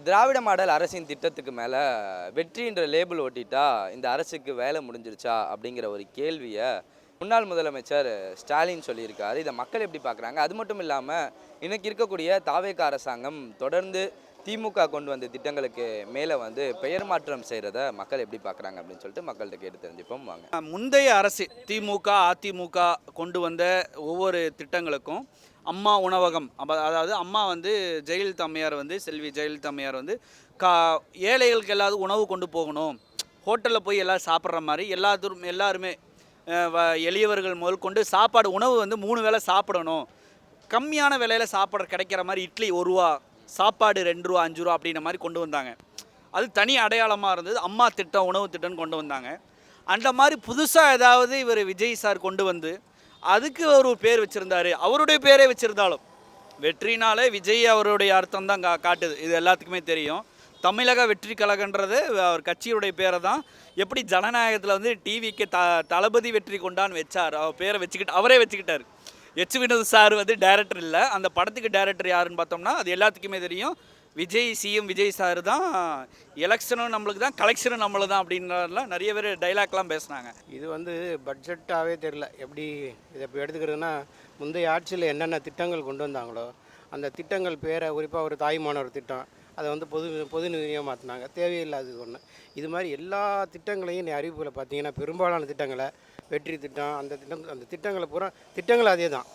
திராவிட model அரசின் திட்டத்துக்கு மேலே வெற்றின்ற லேபிள் ஒட்டிட்டா இந்த அரசுக்கு வேலை முடிஞ்சிருச்சா அப்படிங்கிற ஒரு கேள்வியை முன்னாள் முதலமைச்சர் ஸ்டாலின் சொல்லியிருக்காரு. இதை மக்கள் எப்படி பார்க்குறாங்க? அது மட்டும் இல்லாமல் இன்னைக்கு இருக்கக்கூடிய தாவேக அரசாங்கம் தொடர்ந்து திமுக கொண்டு வந்த திட்டங்களுக்கு மேலே பெயர் மாற்றம் செய்கிறத மக்கள் எப்படி பார்க்குறாங்க அப்படின்னு சொல்லிட்டு மக்கள்கிட்ட கேட்டு தெரிஞ்சுப்போம் வாங்க. முந்தைய அரசு திமுக அதிமுக கொண்டு வந்த ஒவ்வொரு திட்டங்களுக்கும் அம்மா உணவகம் அதாவது அம்மா ஜெயலலிதா அம்மையார் செல்வி ஜெயலலிதா அம்மையார் ஏழைகளுக்கு எல்லாரும் உணவு கொண்டு போகணும், ஹோட்டலில் போய் எல்லோரும் சாப்பிட்ற மாதிரி எல்லாருமே எளியவர்கள் முதல் கொண்டு சாப்பாடு உணவு 3 வேளை சாப்பிடணும், கம்மியான விலையில் சாப்பாடு கிடைக்கிற மாதிரி இட்லி 1 ரூபா, சாப்பாடு 2 ரூபா 5 ரூபா அப்படின்ற மாதிரி கொண்டு வந்தாங்க. அது தனி அடையாளமாக இருந்தது. அம்மா திட்டம் உணவு திட்டம்னு கொண்டு வந்தாங்க. அந்த மாதிரி புதுசாக ஏதாவது இவர் விஜய் சார் கொண்டு வந்து அதுக்கு ஒரு பேர் வச்சுருந்தாரு. அவருடைய பேரே வச்சுருந்தாலும் வெற்றினாலே விஜய் அவருடைய அர்த்தம் தான் காட்டுது. இது எல்லாத்துக்குமே தெரியும். தமிழக வெற்றி கழகன்றது அவர் கட்சியுடைய பேரை தான். எப்படி ஜனநாயகத்தில் டிவிக்கு தளபதி வெற்றி கொண்டான்னு வச்சார், அவர் பேரை அவரே வச்சுக்கிட்டார். எச் வினோத் சார் டைரக்டர் இல்லை, அந்த படத்துக்கு டைரக்டர் யாருன்னு பார்த்தோம்னா அது எல்லாத்துக்குமே தெரியும். விஜய் சிஎம் விஜய் சார் தான். எலெக்ஷனும் நம்மளுக்கு தான், கலெக்ஷனும் நம்மளுக்கு தான் அப்படின்றதுலாம் நிறைய பேர் டைலாக்லாம் பேசுனாங்க. இது பட்ஜெட்டாகவே தெரில. எப்படி இதை இப்போ எடுத்துக்கிறதுனா, முந்தைய ஆட்சியில் என்னென்ன திட்டங்கள் கொண்டு வந்தாங்களோ அந்த திட்டங்கள் பேரை குறிப்பாக ஒரு தாய்மானவர் திட்டம் அதை பொது நிதியாக மாற்றினாங்க. தேவையில்லாதது ஒன்று. இது மாதிரி எல்லா திட்டங்களையும் அறிவிப்புகளை பார்த்தீங்கன்னா பெரும்பாலான திட்டங்களை வெற்றி திட்டம் அந்த திட்டங்களை பூரா திட்டங்கள் அதே தான்.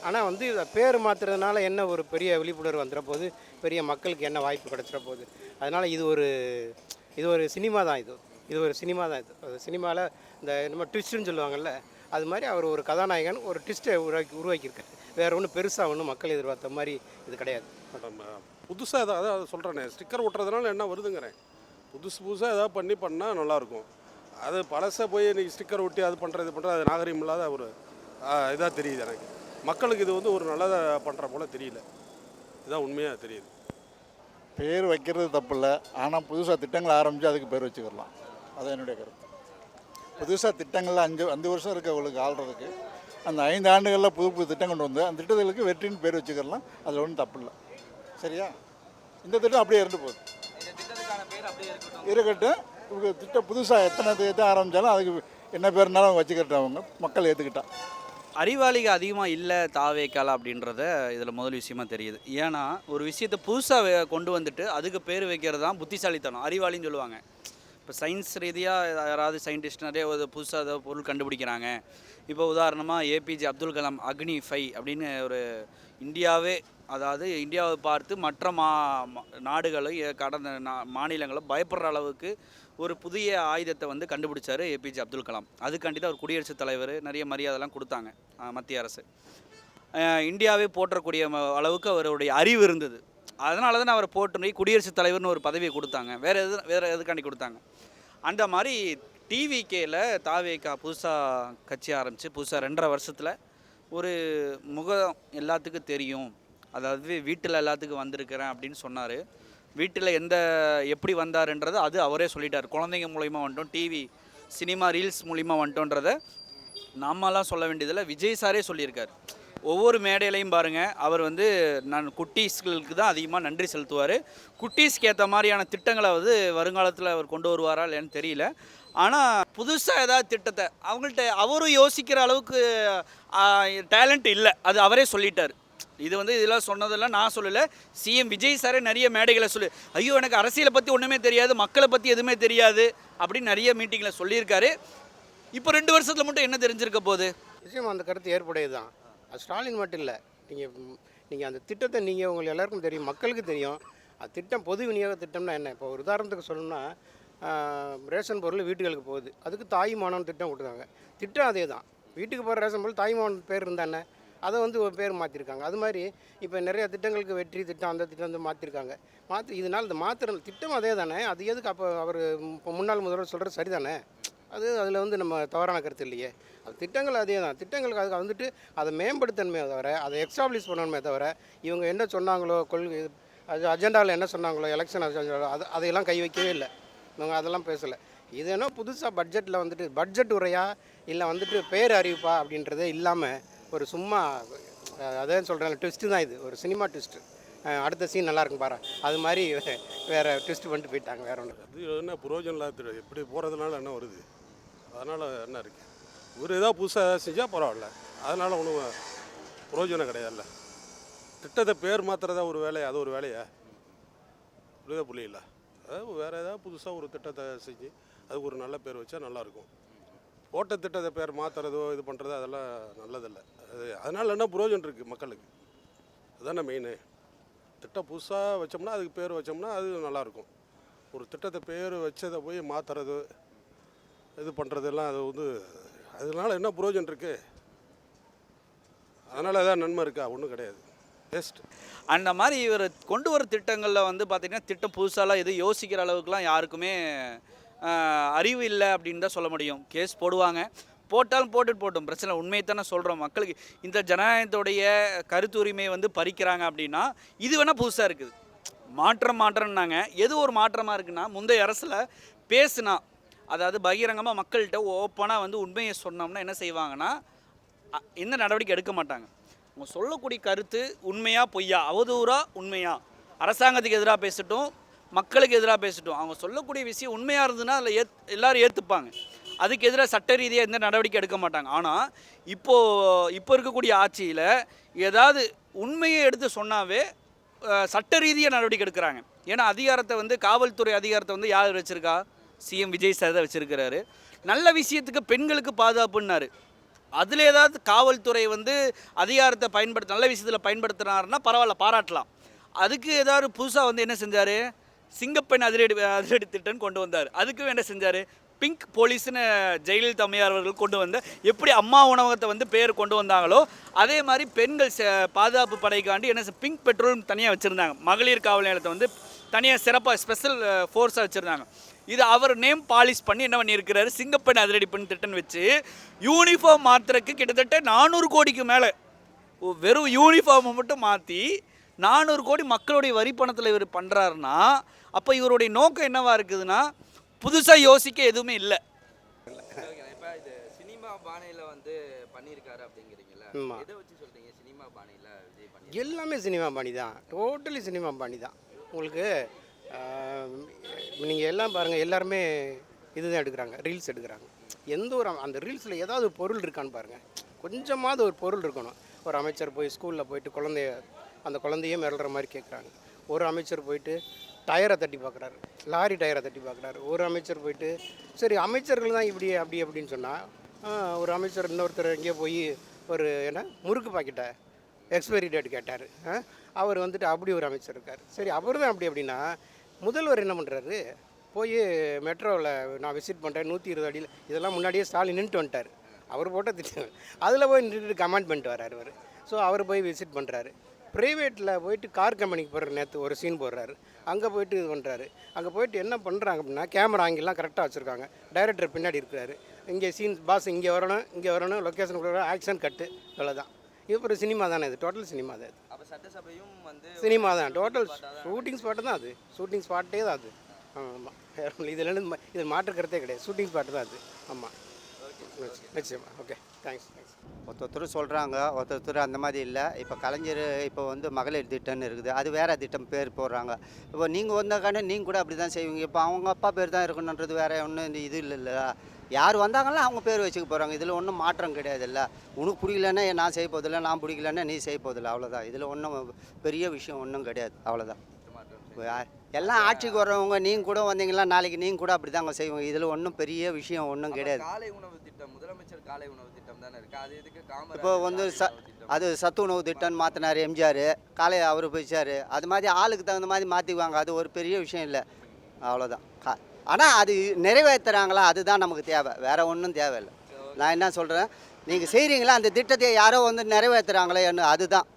ஆனால் இதை பேர் மாற்றுறதுனால என்ன ஒரு பெரிய விழிப்புணர்வு வந்துட போகுது, பெரிய மக்களுக்கு என்ன வாய்ப்பு கிடச்சிட போகுது. அதனால் இது ஒரு சினிமா தான். இது ஒரு சினிமா தான். இது சினிமாவில் இந்த நம்ம ட்விஸ்ட்டுன்னு சொல்லுவாங்கள்ல, அது மாதிரி அவர் ஒரு கதாநாயகன் ஒரு ட்விஸ்ட்டை உருவாக்கியிருக்காரு. வேறு ஒன்றும் பெருசாக ஒன்றும் மக்கள் எதிர்பார்த்த மாதிரி இது கிடையாது. புதுசாக அதாவது சொல்கிறேனே, ஸ்டிக்கர் ஒட்டுறதுனால என்ன வருதுங்கிறேன். புதுசாக ஏதாவது பண்ணால் நல்லாயிருக்கும். அது பழசை போய் இன்றைக்கி ஸ்டிக்கர் ஒட்டி அது பண்ணுறது அது நாகரிகம் இல்லாத ஒரு இதாக தெரியுது எனக்கு. மக்களுக்கு இது ஒரு நல்லதாக பண்ணுற போல் தெரியல. இதுதான் உண்மையாக தெரியுது. பேர் வைக்கிறது தப்பு இல்லை, ஆனால் புதுசாக திட்டங்கள் ஆரம்பித்து அதுக்கு பேர் வச்சுக்கிடலாம். அது என்னுடைய கருத்து. புதுசாக திட்டங்களில் 5 வருஷம் இருக்கவங்களுக்கு ஆள்றதுக்கு அந்த 5 ஆண்டுகளில் புது திட்டம் கொண்டு வந்து அந்த திட்டங்களுக்கு வெற்றின்னு பேர் வச்சுக்கிடலாம். அதில் ஒன்றும் தப்பு இல்லை. சரியா? இந்த திட்டம் அப்படியே இருந்து போகுது, இருக்கட்டும். இவங்க திட்டம் புதுசாக எத்தனை திட்டம் ஆரம்பித்தாலும் அதுக்கு என்ன பேருனாலும் வச்சுக்கிட்டவங்க அவங்க மக்கள் ஏற்றுக்கிட்டா. அறிவாளிகள் அதிகமாக இல்லை தாவேக்கால அப்படின்றத இதில் முதல் விஷயமா தெரியுது. ஏன்னா ஒரு விஷயத்தை புதுசாக கொண்டு வந்துட்டு அதுக்கு பேர் வைக்கிறது தான் புத்திசாலித்தனம். அறிவாளின்னு சொல்லுவாங்க. இப்போ சயின்ஸ் ரீதியாக யாராவது சயின்டிஸ்ட் நிறைய புதுசாக ஏதாவது பொருள் கண்டுபிடிக்கிறாங்க. இப்போ உதாரணமாக ஏபிஜே அப்துல் கலாம் அக்னி 5 அப்படின்னு ஒரு இந்தியாவை பார்த்து மற்ற நாடுகளை கடந்த மாநிலங்களை பயப்படுற அளவுக்கு ஒரு புதிய ஆயுதத்தை கண்டுபிடிச்சார் ஏபிஜே அப்துல் கலாம். அதுக்காண்டி தான் அவர் குடியரசுத் தலைவர் நிறைய மரியாதைலாம் கொடுத்தாங்க மத்திய அரசு. இந்தியாவே போற்றக்கூடிய அளவுக்கு அவருடைய அறிவு இருந்தது. அதனால தான் அவரை போட்டு குடியரசுத் தலைவர்னு ஒரு பதவியை கொடுத்தாங்க. வேறு எதுக்காண்டி கொடுத்தாங்க. அந்த மாதிரி டிவிகேல தாவேகா புதுசாக கட்சி ஆரம்பித்து புதுசாக 2.5 வருஷத்தில் ஒரு முகம் எல்லாத்துக்கும் தெரியும். அதாவது வீட்டில் எல்லாத்துக்கும் வந்திருக்கிறேன் அப்படின்னு சொன்னார். வீட்டில் எப்படி வந்தாருன்றது அது அவரே சொல்லிட்டார். குழந்தைங்க மூலிமா வந்துட்டோம், டிவி சினிமா ரீல்ஸ் மூலிமா வந்துட்டோன்றதை நாமெல்லாம் சொல்ல வேண்டியதில்லை, விஜய் சாரே சொல்லியிருக்கார். ஒவ்வொரு மேடையிலையும் பாருங்கள், அவர் நான் குட்டீஸ்களுக்கு தான் அதிகமாக நன்றி செலுத்துவார். குட்டீஸ்க்கு ஏற்ற மாதிரியான திட்டங்களை வருங்காலத்தில் அவர் கொண்டு வருவாரா இல்லைன்னு தெரியல. ஆனால் புதுசாக ஏதாவது திட்டத்தை அவங்கள்ட்ட அவரும் யோசிக்கிற அளவுக்கு டேலண்ட் இல்லை, அது அவரே சொல்லிட்டார். இது இதெல்லாம் சொன்னதெல்லாம் நான் சொல்லலை, சிஎம் விஜய் சாரே நிறைய மேடைகளை ஐயோ எனக்கு அரசியலை பற்றி ஒன்றுமே தெரியாது, மக்களை பற்றி எதுவுமே தெரியாது அப்படின்னு நிறைய மீட்டிங்கில் சொல்லியிருக்காரு. இப்போ 2 வருஷத்தில் மட்டும் என்ன தெரிஞ்சிருக்க போகுது? நிச்சயம் அந்த கருத்து ஏற்புடையது தான். அது ஸ்டாலின் மட்டும் இல்லை, நீங்கள் அந்த திட்டத்தை உங்களுக்கு எல்லாருக்கும் தெரியும், மக்களுக்கு தெரியும். அது திட்டம் பொது விநியோக திட்டம்னா என்ன? இப்போ ஒரு உதாரணத்துக்கு சொல்லணும்னா, ரேஷன் பொருள் வீட்டுகளுக்கு போகுது, அதுக்கு தாய்மானவன் திட்டம் கொடுத்தாங்க. திட்டம் அதே தான். வீட்டுக்கு போகிற ரேஷன் பொருள் தாய்மானவன் பேர் இருந்தானே, அதை ஒரு பேர் மாற்றிருக்காங்க. அது மாதிரி இப்போ நிறையா திட்டங்களுக்கு வெற்றி திட்டம் அந்த திட்டம் மாற்றிருக்காங்க. இதனால் இந்த மாத்திர திட்டம் அதே தானே. அது எதுக்கு அப்போ அவர் இப்போ முன்னாள் முதல்வர் சொல்கிறது சரி தானே? அதில் நம்ம தவறான கருத்து இல்லையே. அது திட்டங்கள் அதே தான். திட்டங்களுக்கு அதுக்கு அதை மேம்படுத்தணுமே தவிர, அதை எக்ஸ்டாப்ளிஷ் பண்ணணுமே தவிர, இவங்க என்ன சொன்னாங்களோ கொள்கை அது அஜெண்டாவில் என்ன சொன்னாங்களோ எலெக்ஷன் அஜெண்டா அதையெல்லாம் கை வைக்கவே இல்லை. இவங்க அதெல்லாம் பேசலை. இது என்ன புதுசாக பட்ஜெட்டில் பட்ஜெட் உரையா இல்லை பேர் அறிவிப்பா அப்படின்றதே இல்லாமல் ஒரு சும்மா அதான் சொல்கிறேன் ட்விஸ்ட்டு தான். இது ஒரு சினிமா ட்விஸ்ட்டு. அடுத்த சீன் நல்லா இருக்கும் பாரு, அது மாதிரி வேறு ட்விஸ்ட் பண்ணிட்டு போயிட்டாங்க, வேற ஒன்று. அது என்ன புரோஜனம் இல்லாத இப்படி போகிறதுனால என்ன வருது, அதனால் என்ன இருக்குது, ஒரு ஏதாவது புதுசாக செஞ்சால் பரவாயில்ல, அதனால் ஒன்றும் புரோஜனம் கிடையாதுல்ல. திட்டத்தை பேர் மாற்றுறதா ஒரு வேலையா, அது ஒரு வேலையா, புரியுதா புரியல. அதாவது வேறு ஏதாவது புதுசாக ஒரு திட்டத்தை செஞ்சு அதுக்கு ஒரு நல்ல பேர் வச்சா நல்லாயிருக்கும். ஓட்ட திட்டத்தை பேர் மாற்றுறதோ இது பண்ணுறதோ அதெல்லாம் நல்லதில்லை. அதனால் என்ன புரோஜனம் இருக்குது மக்களுக்கு, அதுதானே மெயினு. திட்டம் புதுசாக வச்சோம்னா அதுக்கு பேர் வச்சோம்னா அது நல்லாயிருக்கும். ஒரு திட்டத்தை பேர் வச்சதை போய் மாற்றுறது இது பண்ணுறதெல்லாம் அது வந்து அதனால் என்ன புரோஜனம் இருக்குது, அதனால் எதாவது நன்மை இருக்கா, ஒன்றும் கிடையாது, வேஸ்ட். அந்த மாதிரி இவர் கொண்டு வர திட்டங்களில் வந்து பார்த்திங்கன்னா திட்டம் புதுசாலாம் எதுவும் யோசிக்கிற அளவுக்குலாம் யாருக்குமே அறிவு இல்லை அப்படின்னு தான் சொல்ல முடியும். கேஸ் போடுவாங்க, போட்டாலும் போட்டும் பிரச்சனை. உண்மையை தானே சொல்கிறோம். மக்களுக்கு இந்த ஜனநாயகத்துடைய கருத்துரிமையை வந்து பறிக்கிறாங்க அப்படின்னா இது வேணால் புதுசாக இருக்குது. மாற்றம்னாங்க. எது ஒரு மாற்றமாக இருக்குன்னா, முந்தைய அரசில் பேசுனா, அதாவது பகிரங்கமாக மக்கள்கிட்ட ஓப்பனாக வந்து உண்மையை சொன்னோம்னா என்ன செய்வாங்கன்னா எந்த நடவடிக்கை எடுக்க மாட்டாங்க. அவங்க சொல்லக்கூடிய கருத்து உண்மையா பொய்யா, அவதூறா உண்மையா, அரசாங்கத்துக்கு எதிராக பேசட்டும் மக்களுக்கு எதிராக பேசட்டும், அவங்க சொல்லக்கூடிய விஷயம் உண்மையாக இருந்ததுன்னா அதில் எல்லாரும் ஏற்றுப்பாங்க. அதுக்கு எதிராக சட்ட ரீதியாக எந்த நடவடிக்கை எடுக்க மாட்டாங்க. ஆனால் இப்போ இருக்கக்கூடிய ஆட்சியில் ஏதாவது உண்மையை எடுத்து சொன்னாவே சட்ட ரீதியாக நடவடிக்கை எடுக்கிறாங்க. ஏன்னா அதிகாரத்தை வந்து காவல்துறை அதிகாரத்தை வந்து யார் வச்சுருக்கா, சிஎம் விஜய் சார் தான் வச்சுருக்கிறாரு. நல்ல விஷயத்துக்கு பெண்களுக்கு பாதுகாப்புன்னாரு. அதில் ஏதாவது காவல்துறை வந்து அதிகாரத்தை நல்ல விஷயத்தில் பயன்படுத்தினாருன்னா பரவாயில்ல, பாராட்டலாம். அதுக்கு ஏதாவது புதுசாக வந்து என்ன செஞ்சார், சிங்கப்பெண் அதிரடி திட்டம் கொண்டு வந்தார். அதுக்கும் என்ன செஞ்சார், பிங்க் போலீஸ்னு ஜெயலலிதா அம்மையார் அவர்கள் கொண்டு வந்த எப்படி அம்மா உணவகத்தை வந்து பேர் கொண்டு வந்தாங்களோ அதே மாதிரி பெண்கள் பாதுகாப்பு படைக்காண்டி என்ன பிங்க் பெட்ரோல் தனியாக வச்சுருந்தாங்க. மகளிர் காவல் நிலையத்தை வந்து தனியாக சிறப்பாக ஸ்பெஷல் ஃபோர்ஸாக வச்சுருந்தாங்க. இது அவர் நேம் பாலிஷ் பண்ணி என்ன பண்ணியிருக்கிறாரு, சிங்கப்பெண் அதிரடி பெண் திட்டம் வச்சு யூனிஃபார்ம் மாற்றுறதுக்கு கிட்டத்தட்ட 400 கோடிக்கு மேலே, வெறும் யூனிஃபார்மை மட்டும் மாற்றி 400 கோடி மக்களுடைய வரி பணத்தில் இவர் பண்ணுறாருன்னா அப்போ இவருடைய நோக்கம் என்னவா இருக்குதுன்னா புதுசாக யோசிக்க எதுவுமே இல்லை. இப்போ இது சினிமா பாணியில் வந்து பண்ணியிருக்காரு அப்படிங்கிறீங்களா, எதை வச்சு சொல்கிறீங்க? சினிமா பாணியில் விஜய் பண்ணி எல்லாமே சினிமா பாணி தான், டோட்டலி சினிமா பாணி தான். உங்களுக்கு நீங்கள் எல்லாம் பாருங்கள், எல்லாருமே இதுதான் எடுக்கிறாங்க, ரீல்ஸ் எடுக்கிறாங்க. எந்த ஒரு அந்த ரீல்ஸில் ஏதாவது பொருள் இருக்கான்னு பாருங்கள், கொஞ்சமாவது ஒரு பொருள் இருக்கணும். ஒரு அமைச்சர் போய் ஸ்கூலில் போயிட்டு அந்த குழந்தையே மிரள்ற மாதிரி கேட்குறாங்க. ஒரு அமைச்சர் போயிட்டு டயரை தட்டி பார்க்குறாரு, லாரி டயரை தட்டி பார்க்குறாரு. ஒரு அமைச்சர் போயிட்டு சரி அமைச்சர்கள் தான் இப்படி அப்படி அப்படின்னு சொன்னால் ஒரு அமைச்சர் இன்னொருத்தர் எங்கேயோ போய் ஒரு முறுக்கு பாக்கெட்டை எக்ஸ்பைரி டேட் கேட்டார். அவர் வந்துட்டு அப்படி ஒரு அமைச்சர் இருக்கார். சரி அவர் தான் அப்படின்னா முதல்வர் என்ன பண்ணுறாரு, போய் மெட்ரோவில் நான் விசிட் பண்ணுறேன் 120 அடியில், இதெல்லாம் முன்னாடியே ஸ்டாலின் நின்றுட்டு வந்துட்டார். அவர் போட்ட திட்டம் அதில் போய் நின்றுட்டு கமெண்ட் பண்ணிட்டு வர்றாரு அவர். ஸோ அவர் போய் விசிட் பண்ணுறாரு. ப்ரைவேட்டில் போயிட்டு கார் கம்பெனிக்கு போடுற நேற்று ஒரு சீன் போடுறாரு, அங்கே போயிட்டு இது பண்ணுறாரு. அங்கே போயிட்டு என்ன பண்ணுறாங்க அப்படின்னா கேமரா அங்கெல்லாம் கரெக்டாக வச்சுருக்காங்க, டைரக்டர் பின்னாடி இருக்கிறாரு. இங்கே சீன் பாஸ் இங்கே வரணும் லொக்கேஷன் கொடுக்குற ஆக்ஷன் கட்டு, இவ்வளோதான். இது ஒரு சினிமா தானே, இது டோட்டல் சினிமா தான். இது அப்போ சட்டசபையும் வந்து சினிமா தான், டோட்டல் ஷூட்டிங் ஸ்பாட்டு தான் அது, ஷூட்டிங் ஸ்பாட்டே தான் அது. ஆமாம், இது மாற்று கருத்தே கிடையாது, ஷூட்டிங் ஸ்பாட்டு தான் அது. ஆமாம், நிச்சயமா. Okay, thanks. ஒருத்தர் சொல்கிறாங்க, ஒருத்தர் அந்த மாதிரி இல்லை. இப்போ கலைஞர் இப்போ வந்து மகளிர் திட்டம்னு இருக்குது, அது வேறு திட்டம் பேர் போடுறாங்க. இப்போ நீங்கள் வந்தாக்கானே நீங்கள் கூட அப்படி தான் செய்வீங்க. இப்போ அவங்க அப்பா பேர் தான் இருக்கணுன்றது வேறு ஒன்றும் இந்த இது இல்லைல்ல. யார் வந்தாங்கன்னா அவங்க பேர் வச்சுக்க போகிறாங்க. இதில் ஒன்றும் மாற்றம் கிடையாதுல்ல. உனக்கு பிடிக்கலன்னா நான் செய்ய போதில்லை, நான் பிடிக்கலன்னா நீ செய்ய போதில்லை, அவ்வளோதான். இதில் ஒன்றும் பெரிய விஷயம் ஒன்றும் கிடையாது, அவ்வளோதான். எல்லாம் ஆட்சிக்கு வர்றவங்க நீங்கள் கூட வந்தீங்களா நாளைக்கு நீங்கள் கூட அப்படி தாங்க செய்வோங்க. இதில் ஒன்றும் பெரிய விஷயம் ஒன்றும் கிடையாது. காலை உணவு திட்டம், முதலமைச்சர் காலை உணவு திட்டம் தானே இருக்குது, அது எதுக்கு இப்போ வந்து அது சத்து உணவு திட்டம்னு மாற்றினார் எம்ஜிஆர், காலையை அவர் போயிச்சார். அது மாதிரி ஆளுக்கு தகுந்த மாதிரி மாற்றிக்குவாங்க, அது ஒரு பெரிய விஷயம் இல்லை, அவ்வளோதான். ஆனால் அது நிறைவேற்றுறாங்களா, அதுதான் நமக்கு தேவை, வேறு ஒன்றும் தேவையில்லை. நான் என்ன சொல்கிறேன், நீங்கள் செய்கிறீங்களா அந்த திட்டத்தை யாரோ வந்து நிறைவேற்றுறாங்களே, அதுதான்